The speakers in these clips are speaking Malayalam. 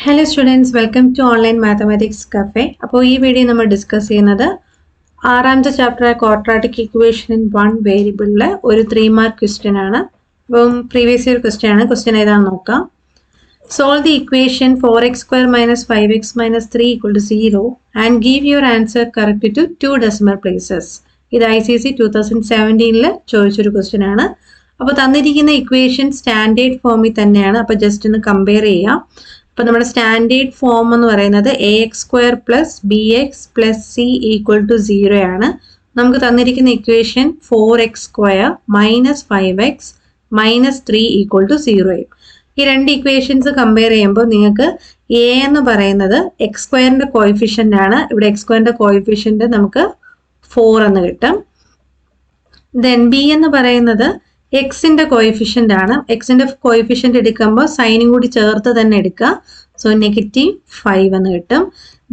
Hello students, welcome to online mathematics cafe. അപ്പോൾ ഈ വീഡിയോ നമ്മൾ ഡിസ്കസ് ചെയ്യുന്നത് ആറാമത്തെ chapter quadratic equation in one വേരിയബിളിലെ ഒരു 3 മാർക്ക് ക്വസ്റ്റ്യൻ ആണ്. അപ്പം പ്രീവിയസ് ഇയർ ക്വസ്റ്റ്യൻ ആണ്. ക്വസ്റ്റ്യൻ ഏതാണെന്ന് നോക്കാം. Solve the equation 4x² - 5x - 3 = 0 and give your answer correct to 2 decimal places. ഇത് ICSE 2017 ചോദിച്ചൊരു ക്വസ്റ്റ്യൻ ആണ്. അപ്പോൾ തന്നിരിക്കുന്ന ഇക്വേഷൻ സ്റ്റാൻഡേർഡ് ഫോമിൽ തന്നെയാണ്. അപ്പോൾ ജസ്റ്റ് ഒന്ന് കമ്പയർ ചെയ്യാം. അപ്പോൾ നമ്മുടെ സ്റ്റാൻഡേർഡ് ഫോം എന്ന് പറയുന്നത് ax² + bx + c = 0 ആണ്. നമുക്ക് തന്നിരിക്കുന്ന ഇക്വേഷൻ 4x² - 5x - 3 = 0. ഈ രണ്ട് ഇക്വേഷൻസ് കമ്പയർ ചെയ്യുമ്പോൾ നിങ്ങൾക്ക് a എന്ന് പറയുന്നത് x² കോയിഫിഷ്യൻ്റ് ആണ്. ഇവിടെ x² കോയിഫിഷ്യൻ്റ് നമുക്ക് 4 എന്ന് കിട്ടും. ദെൻ b എന്ന് പറയുന്നത് എക്സിന്റെ കോയിഫിഷ്യൻ്റ് ആണ്. എക്സിന്റെ കോയിഫിഷ്യൻ്റ് എടുക്കുമ്പോൾ സൈനും കൂടി ചേർത്ത് തന്നെ എടുക്കുക. സോ -5 എന്ന് കിട്ടും.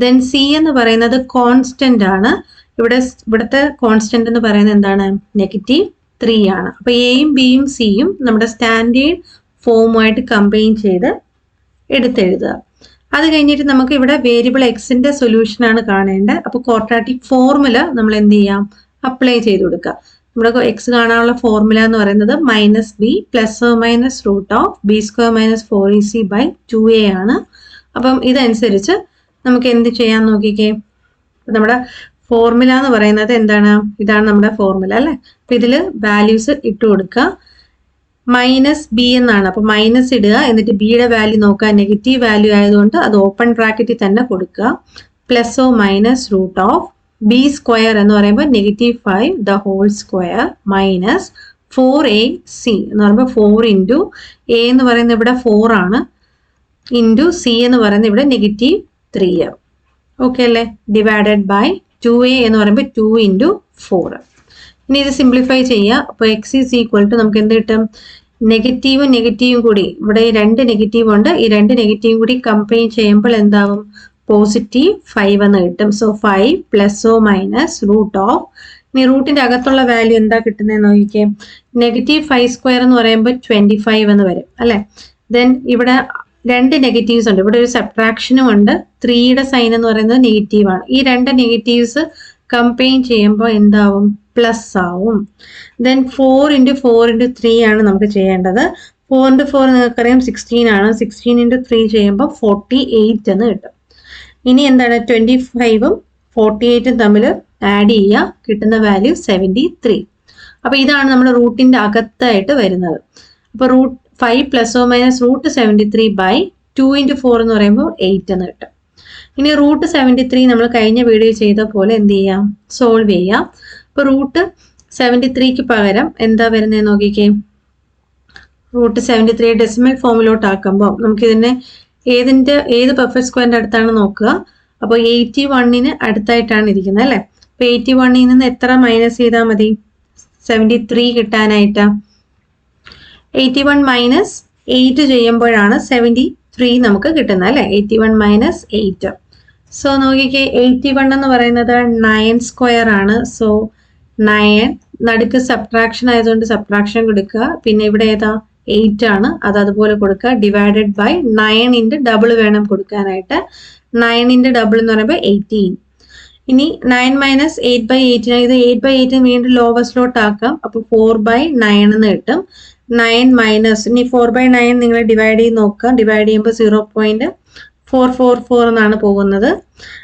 ദെൻ സി എന്ന് പറയുന്നത് കോൺസ്റ്റന്റ് ആണ്. ഇവിടുത്തെ കോൺസ്റ്റന്റ് എന്ന് പറയുന്നത് എന്താണ്? -3 ആണ്. അപ്പൊ എയും ബിയും സിയും നമ്മുടെ സ്റ്റാൻഡേർഡ് ഫോമുമായിട്ട് കമ്പൈൻ ചെയ്ത് എടുത്തെഴുതുക. അത് കഴിഞ്ഞിട്ട് നമുക്ക് ഇവിടെ വേരിയബിൾ എക്സിന്റെ സൊല്യൂഷൻ ആണ് കാണേണ്ടത്. അപ്പോൾ ക്വാഡ്രാറ്റിക് ഫോർമുല നമ്മൾ എന്ത് ചെയ്യാം? അപ്ലൈ ചെയ്ത് കൊടുക്കുക. നമ്മുടെ എക്സ് കാണാനുള്ള ഫോർമുല എന്ന് പറയുന്നത് -b ± √b² - 4ac/2a ആണ്. അപ്പം ഇതനുസരിച്ച് നമുക്ക് എന്ത് ചെയ്യാൻ നോക്കിക്കേ. നമ്മുടെ ഫോർമുല എന്ന് പറയുന്നത് എന്താണ്? ഇതാണ് നമ്മുടെ ഫോർമുല അല്ലേ. അപ്പൊ ഇതില് വാല്യൂസ് ഇട്ട് കൊടുക്കുക. -b എന്നാണ്. അപ്പൊ മൈനസ് ഇടുക. എന്നിട്ട് ബിയുടെ വാല്യൂ നോക്കുക. നെഗറ്റീവ് വാല്യൂ ആയതുകൊണ്ട് അത് ഓപ്പൺ ബ്രാക്കറ്റിൽ തന്നെ കൊടുക്കുക. ± √b² എന്ന് പറയുമ്പോൾ -5 the whole square minus 4ac എന്ന് പറയുമ്പോൾ 4 into a എന്ന് പറയുന്നത് ഇവിടെ 4 ആണ്, ഇൻറ്റു c എന്ന് പറയുന്നത് ഇവിടെ -3. ഓക്കെ അല്ലേ? ഡിവൈഡഡ് ബൈ 2a എന്ന് പറയുമ്പോൾ 2 into 4. ഇനി ഇത് സിംപ്ലിഫൈ ചെയ്യുക. അപ്പോൾ x = നമുക്ക് എന്ത് കിട്ടും? നെഗറ്റീവും കൂടി, ഇവിടെ 2 നെഗറ്റീവ് ഉണ്ട്. ഈ 2 നെഗറ്റീവും കൂടി കമ്പൈൻ ചെയ്യുമ്പോൾ എന്താവും? +5 എന്ന് കിട്ടും. സോ 5 ± ഇനി റൂട്ടിന്റെ അകത്തുള്ള വാല്യൂ എന്താ കിട്ടുന്നത് നോക്കിക്കേ. -5² എന്ന് പറയുമ്പോൾ 25 എന്ന് വരും അല്ലെ. ദെൻ ഇവിടെ 2 നെഗറ്റീവ്സ് ഉണ്ട്. ഇവിടെ ഒരു സബ്ട്രാക്ഷനും ഉണ്ട്. 3യുടെ സൈൻ എന്ന് പറയുന്നത് നെഗറ്റീവ് ആണ്. ഈ 2 നെഗറ്റീവ്സ് കമ്പൈൻ ചെയ്യുമ്പോൾ എന്താവും? പ്ലസ് ആവും. ദെൻ 4 × 4 × 3 ആണ് നമുക്ക് ചെയ്യേണ്ടത്. 4 × 4 നിങ്ങൾക്കറിയാം 16 ആണ്. 16 × 3 ചെയ്യുമ്പോൾ 48 എന്ന് കിട്ടും. ഇനി എന്താണ്? 25ഉം 48ഉം തമ്മിൽ ആഡ് ചെയ്യുക. കിട്ടുന്ന വാല്യൂ 73. അപ്പൊ ഇതാണ് നമ്മുടെ റൂട്ടിന്റെ അകത്തായിട്ട് വരുന്നത്. അപ്പൊ √5 ± √73/2 × 4 എന്ന് പറയുമ്പോൾ 8 എന്ന് കിട്ടും. ഇനി √73 നമ്മൾ കഴിഞ്ഞ വീഡിയോ ചെയ്ത പോലെ എന്ത് ചെയ്യാം? സോൾവ് ചെയ്യാം. അപ്പൊ √73ക്ക് പകരം എന്താ വരുന്നത് നോക്കിക്കേ. √73 ഡെസിമൽ ഫോമിലോട്ട് ആക്കുമ്പോൾ നമുക്കിതിനെ ഏത് പെർഫെക്റ്റ് സ്ക്വയറിന്റെ അടുത്താണ് നോക്കുക. അപ്പോൾ 81ന് അടുത്തായിട്ടാണ് ഇരിക്കുന്നത് അല്ലെ. അപ്പൊ 81ൽ നിന്ന് എത്ര മൈനസ് ചെയ്താൽ മതി? 73 കിട്ടാനായിട്ട് 81 - 8 ചെയ്യുമ്പോഴാണ് 73 നമുക്ക് കിട്ടുന്നത് അല്ലെ. 81 - 8. സോ നോക്കിക്കേ, 81 എന്ന് പറയുന്നത് 9² ആണ്. സോ 9 നടുക്ക് സബ്ട്രാക്ഷൻ ആയതുകൊണ്ട് സബ്ട്രാക്ഷൻ കൊടുക്കുക. പിന്നെ ഇവിടെ ഏതാ? 8 ആണ്. അത് അതുപോലെ കൊടുക്കുക. ഡിവൈഡഡ് ബൈ 9ന്റെ ഡബിൾ വേണം കൊടുക്കാനായിട്ട്. 9ന്റെ ഡബിൾ എന്ന് പറയുമ്പോൾ 18. ഇനി 9 - 8/8 ഇത് 8/8 വീണ്ടും ലോവസ്റ്റിലോട്ട് ആക്കാം. അപ്പോൾ 4/9 എന്ന് കിട്ടും. 9 ഇനി 4/9 നിങ്ങൾ ഡിവൈഡ് ചെയ്ത് നോക്കുക. ഡിവൈഡ് ചെയ്യുമ്പോൾ 0.444 എന്നാണ് പോകുന്നത്.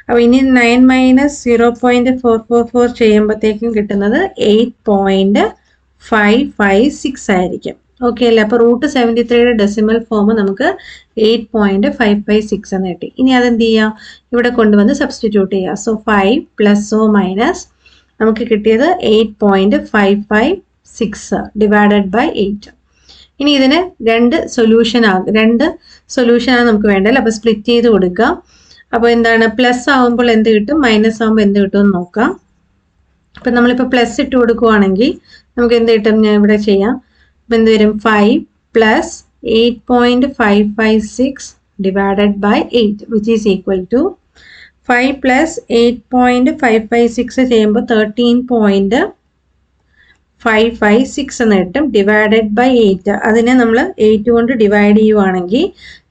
അപ്പൊ ഇനി 9 - 0.444 ചെയ്യുമ്പോഴത്തേക്കും കിട്ടുന്നത് 8.556 ആയിരിക്കും. ഓക്കെ അല്ലേ. അപ്പൊ √73യുടെ ഡെസിമൽ ഫോം നമുക്ക് 8.556 എന്ന് കിട്ടി. ഇനി അതെന്ത് ചെയ്യാം? ഇവിടെ കൊണ്ടുവന്ന് സബ്സ്റ്റിറ്റ്യൂട്ട് ചെയ്യുക. സോ 5 ± നമുക്ക് കിട്ടിയത് 8.556 ഡിവൈഡഡ് ബൈ 8. ഇനി ഇതിന് രണ്ട് സൊല്യൂഷനാണ് നമുക്ക് വേണ്ടത്. അപ്പൊ സ്പ്ലിറ്റ് ചെയ്ത് കൊടുക്കുക. അപ്പൊ എന്താണ്? പ്ലസ് ആവുമ്പോൾ എന്ത് കിട്ടും? മൈനസ് ആവുമ്പോൾ എന്ത് കിട്ടും എന്ന് നോക്കാം. അപ്പൊ നമ്മളിപ്പോ പ്ലസ് ഇട്ട് കൊടുക്കുവാണെങ്കിൽ നമുക്ക് എന്ത് കിട്ടും? ഞാൻ ഇവിടെ ചെയ്യാം. അപ്പൊ എന്ത് വരും? 5 + 8.556 divided by 8 which is equal to 5 + 8.556 ചെയ്യുമ്പോൾ 13.5 556 എന്ന് കിട്ടും. ഡിവൈഡഡ് ബൈ 8, അതിനെ നമ്മൾ 8 കൊണ്ട് ഡിവൈഡ് ചെയ്യുവാണെങ്കിൽ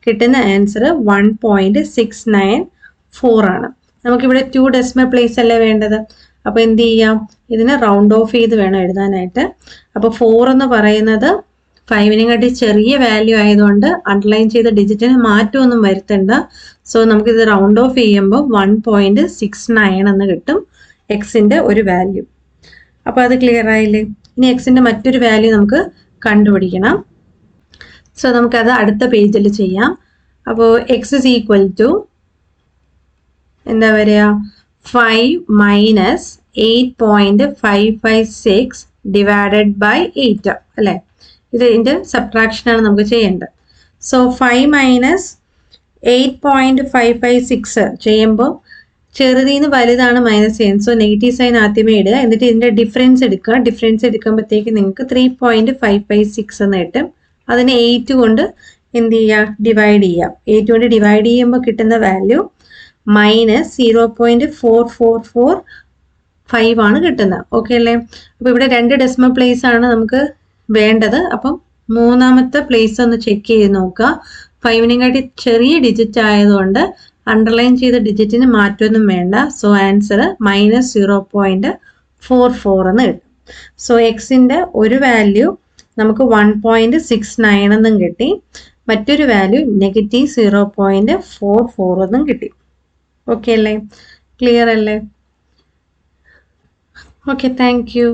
കിട്ടുന്ന ആൻസർ 1.694 ആണ്. നമുക്കിവിടെ 2 ഡെസിമൽ പ്ലേസ് അല്ലേ വേണ്ടത്. അപ്പോൾ എന്ത് ചെയ്യാം, ഇതിനെ റൗണ്ട് ഓഫ് ചെയ്ത് വേണം എഴുതാനായിട്ട്. അപ്പോൾ 4 എന്ന് പറയുന്നത് 5നെ കാട്ടി ചെറിയ വാല്യൂ ആയതുകൊണ്ട് അണ്ടർലൈൻ ചെയ്ത ഡിജിറ്റിന് മാറ്റമൊന്നും വരുത്തണ്ട. സോ നമുക്കിത് റൗണ്ട് ഓഫ് ചെയ്യുമ്പോൾ 1.69 എന്ന് കിട്ടും എക്സിൻ്റെ ഒരു വാല്യൂ. അപ്പോൾ അത് ക്ലിയർ ആയില്ലേ. ഇനി എക്സിൻ്റെ മറ്റൊരു വാല്യൂ നമുക്ക് കണ്ടുപിടിക്കണം. സോ നമുക്കത് അടുത്ത പേജിൽ ചെയ്യാം. അപ്പോൾ എക്സ് ഇസ് ഈക്വൽ ടു എന്താ പറയുക, 5 മൈനസ് 8.556 ഡിവൈഡഡ് ബൈ 8 അല്ലേ. ഇതിൻ്റെ സബ്ട്രാക്ഷനാണ് നമുക്ക് ചെയ്യേണ്ടത്. സോ 5 മൈനസ് 8.556 ചെയ്യുമ്പോൾ ചെറുതിന്ന് വലുതാണ് മൈനസ് ചെയ്യുന്നത്. സോ നെഗറ്റീവ് സൈൻ ആദ്യമേ ഇടുക, എന്നിട്ട് ഇതിൻ്റെ ഡിഫറൻസ് എടുക്കുക. ഡിഫറൻസ് എടുക്കുമ്പോഴത്തേക്ക് നിങ്ങൾക്ക് 3.556 എന്ന് കിട്ടും. അതിനെ 8 കൊണ്ട് എന്ത് ചെയ്യുക, ഡിവൈഡ് ചെയ്യാം. 8 കൊണ്ട് ഡിവൈഡ് ചെയ്യുമ്പോൾ കിട്ടുന്ന വാല്യൂ മൈനസ് 0.4445 ആണ് കിട്ടുന്നത്. ഓക്കെ അല്ലേ. അപ്പോൾ ഇവിടെ 2 ഡെസിമൽ പ്ലേസ് ആണ് നമുക്ക് വേണ്ടത്. അപ്പം മൂന്നാമത്തെ പ്ലേസ് ഒന്ന് ചെക്ക് ചെയ്ത് നോക്കുക. 5നെ കാട്ടി ചെറിയ ഡിജിറ്റ് ആയതുകൊണ്ട് അണ്ടർലൈൻ ചെയ്ത ഡിജിറ്റിന് മാറ്റമൊന്നും വേണ്ട. സോ ആൻസർ മൈനസ് 0.44 എന്ന് കിട്ടും. സോ എക്സിൻ്റെ ഒരു വാല്യൂ നമുക്ക് 1.69 എന്നും കിട്ടി, മറ്റൊരു വാല്യൂ നെഗറ്റീവ് 0.44 എന്നും കിട്ടി. ഓക്കെ അല്ലേ, ക്ലിയർ അല്ലേ. Okay, thank you.